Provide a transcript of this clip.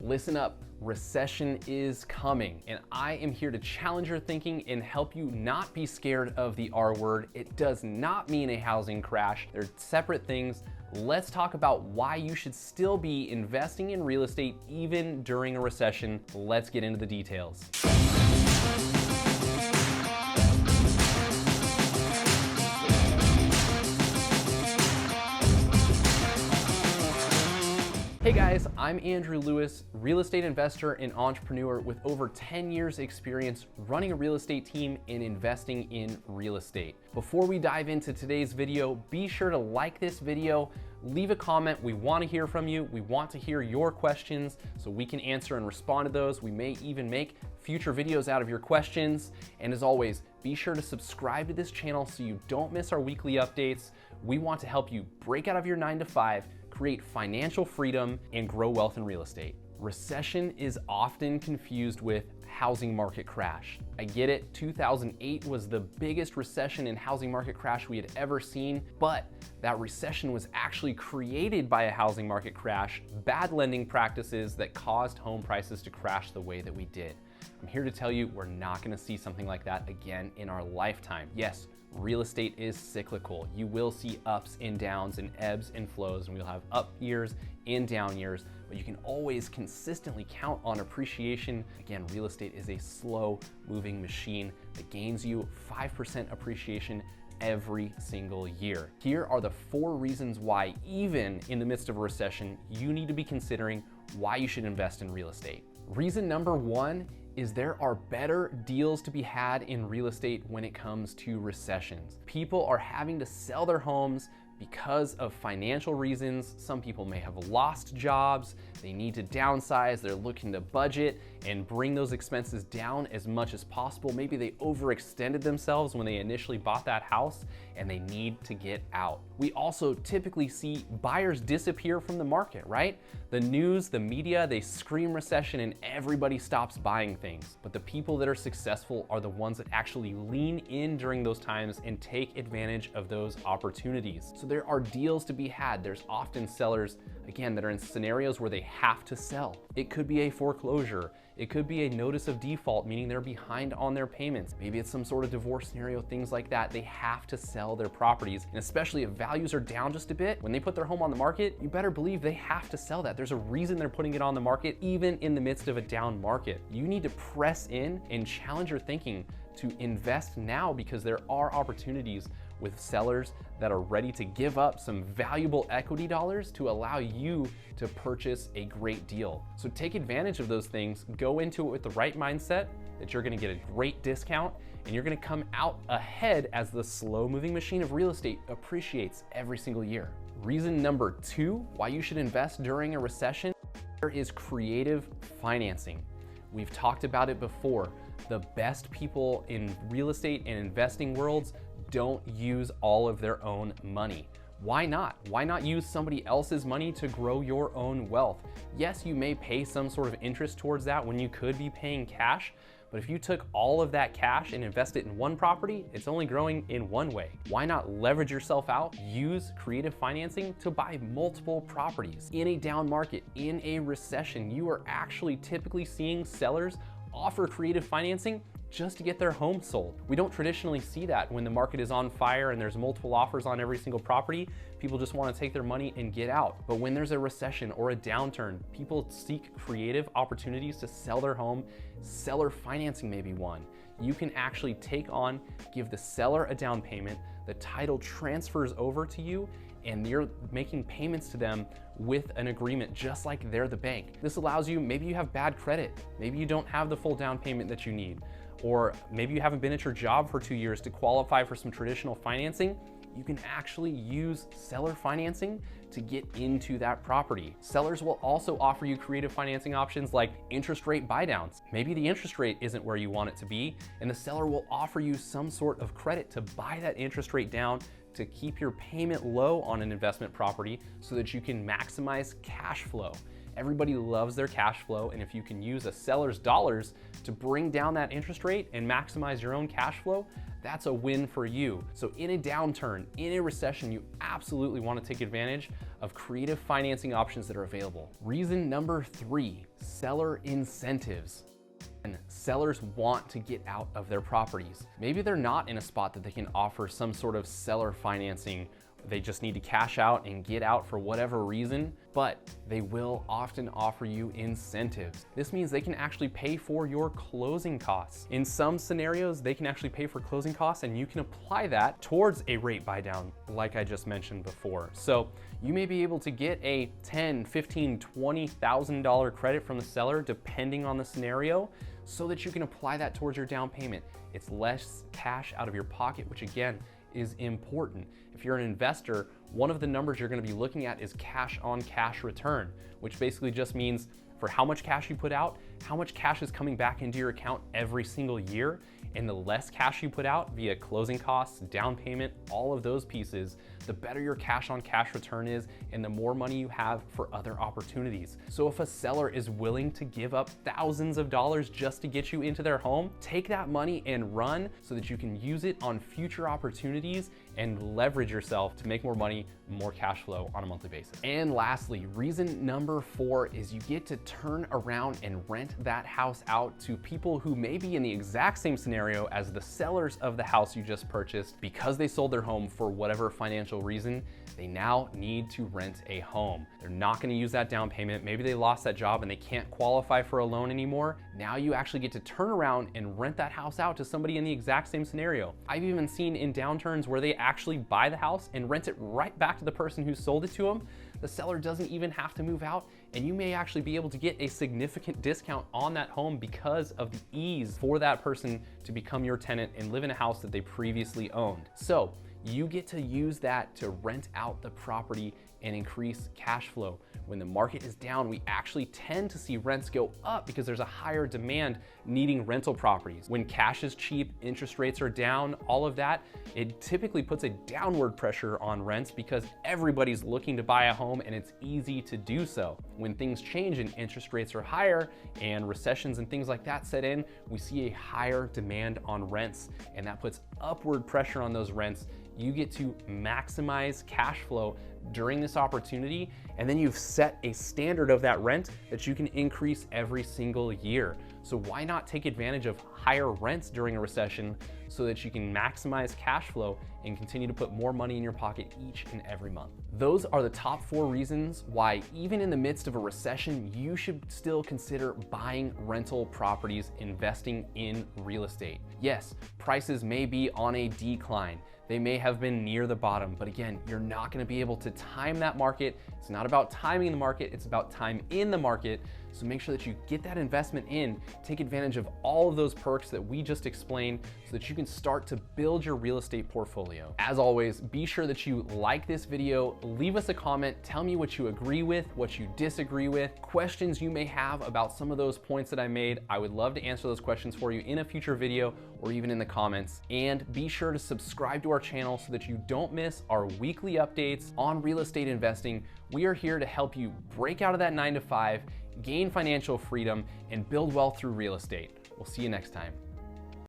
Listen up, recession is coming, and I am here to challenge your thinking and help you not be scared of the R word. It does not mean a housing crash. They're separate things. Let's talk about why you should still be investing in real estate even during a recession. Let's get into the details. Hey guys, I'm Andrew Lewis, real estate investor and entrepreneur with over 10 years experience running a real estate team and investing in real estate. Before we dive into today's video, be sure to like this video, leave a comment. We want to hear from you. We want to hear your questions so we can answer and respond to those. We may even make future videos out of your questions. And as always, be sure to subscribe to this channel so you don't miss our weekly updates. We want to help you break out of your 9-to-5, create financial freedom, and grow wealth in real estate. Recession is often confused with housing market crash. I get it, 2008 was the biggest recession and housing market crash we had ever seen, but that recession was actually created by a housing market crash, bad lending practices that caused home prices to crash the way that we did. I'm here to tell you we're not gonna see something like that again in our lifetime. Yes, real estate is cyclical. You will see ups and downs and ebbs and flows, and we'll have up years and down years, but you can always consistently count on appreciation. Again, real estate is a slow moving machine that gains you 5% appreciation every single year. Here are the 4 reasons why, even in the midst of a recession, you need to be considering why you should invest in real estate. Reason number 1 is there are better deals to be had in real estate when it comes to recessions. People are having to sell their homes because of financial reasons. Some people may have lost jobs, they need to downsize, they're looking to budget and bring those expenses down as much as possible. Maybe they overextended themselves when they initially bought that house and they need to get out. We also typically see buyers disappear from the market, right? The news, the media, they scream recession and everybody stops buying things. But the people that are successful are the ones that actually lean in during those times and take advantage of those opportunities. So there are deals to be had. There's often sellers, again, that are in scenarios where they have to sell. It could be a foreclosure. It could be a notice of default, meaning they're behind on their payments. Maybe it's some sort of divorce scenario, things like that. They have to sell their properties. And especially if values are down just a bit, when they put their home on the market, you better believe they have to sell that. There's a reason they're putting it on the market, even in the midst of a down market. You need to press in and challenge your thinking to invest now, because there are opportunities with sellers that are ready to give up some valuable equity dollars to allow you to purchase a great deal. So take advantage of those things, go into it with the right mindset that you're gonna get a great discount and you're gonna come out ahead as the slow moving machine of real estate appreciates every single year. Reason number 2 why you should invest during a recession is creative financing. We've talked about it before. The best people in real estate and investing worlds don't use all of their own money. Why not? Why not use somebody else's money to grow your own wealth? Yes, you may pay some sort of interest towards that when you could be paying cash, but if you took all of that cash and invest it in one property, it's only growing in one way. Why not leverage yourself out? Use creative financing to buy multiple properties. In a down market, in a recession, you are actually typically seeing sellers offer creative financing just to get their home sold. We don't traditionally see that when the market is on fire and there's multiple offers on every single property. People just want to take their money and get out. But when there's a recession or a downturn, people seek creative opportunities to sell their home. Seller financing may be one. You can actually give the seller a down payment, the title transfers over to you, and you're making payments to them with an agreement just like they're the bank. This allows you, maybe you have bad credit, maybe you don't have the full down payment that you need, or maybe you haven't been at your job for 2 years to qualify for some traditional financing. You can actually use seller financing to get into that property. Sellers will also offer you creative financing options like interest rate buydowns. Maybe the interest rate isn't where you want it to be, and the seller will offer you some sort of credit to buy that interest rate down to keep your payment low on an investment property so that you can maximize cash flow. Everybody loves their cash flow, and if you can use a seller's dollars to bring down that interest rate and maximize your own cash flow, that's a win for you. So in a downturn, in a recession, you absolutely want to take advantage of creative financing options that are available. Reason number 3, seller incentives. And sellers want to get out of their properties. Maybe they're not in a spot that they can offer some sort of seller financing. They just need to cash out and get out for whatever reason, but they will often offer you incentives. This means they can actually pay for your closing costs. In some scenarios, they can actually pay for closing costs and you can apply that towards a rate buy down, like I just mentioned before. So you may be able to get a $10,000, $15,000, $20,000 credit from the seller, depending on the scenario, so that you can apply that towards your down payment. It's less cash out of your pocket, which again, is important. If you're an investor, one of the numbers you're going to be looking at is cash on cash return, which basically just means for how much cash you put out, how much cash is coming back into your account every single year. And the less cash you put out via closing costs, down payment, all of those pieces, the better your cash on cash return is and the more money you have for other opportunities. So if a seller is willing to give up thousands of dollars just to get you into their home, take that money and run so that you can use it on future opportunities and leverage yourself to make more money, more cash flow on a monthly basis. And lastly, reason number 4 is you get to turn around and rent that house out to people who may be in the exact same scenario as the sellers of the house you just purchased. Because they sold their home for whatever financial reason, they now need to rent a home. They're not going to use that down payment. Maybe they lost that job and they can't qualify for a loan anymore. Now you actually get to turn around and rent that house out to somebody in the exact same scenario. I've even seen in downturns where they actually buy the house and rent it right back to the person who sold it to them. The seller doesn't even have to move out, and you may actually be able to get a significant discount on that home because of the ease for that person to become your tenant and live in a house that they previously owned. So you get to use that to rent out the property and increase cash flow. When the market is down, we actually tend to see rents go up because there's a higher demand needing rental properties. When cash is cheap, interest rates are down, all of that, it typically puts a downward pressure on rents because everybody's looking to buy a home and it's easy to do so. When things change and interest rates are higher and recessions and things like that set in, we see a higher demand on rents, and that puts upward pressure on those rents. You get to maximize cash flow during this opportunity, and then you've set a standard of that rent that you can increase every single year. So why not take advantage of higher rents during a recession so that you can maximize cash flow and continue to put more money in your pocket each and every month? Those are the top 4 reasons why, even in the midst of a recession, you should still consider buying rental properties, investing in real estate. Yes, prices may be on a decline. They may have been near the bottom, but again, you're not gonna be able to time that market. It's not about timing the market, it's about time in the market. So make sure that you get that investment in, take advantage of all of those perks that we just explained so that you can start to build your real estate portfolio. As always, be sure that you like this video, leave us a comment, tell me what you agree with, what you disagree with, questions you may have about some of those points that I made. I would love to answer those questions for you in a future video or even in the comments. And be sure to subscribe to our channel so that you don't miss our weekly updates on real estate investing. We are here to help you break out of that 9 to 5, gain financial freedom, and build wealth through real estate. We'll see you next time.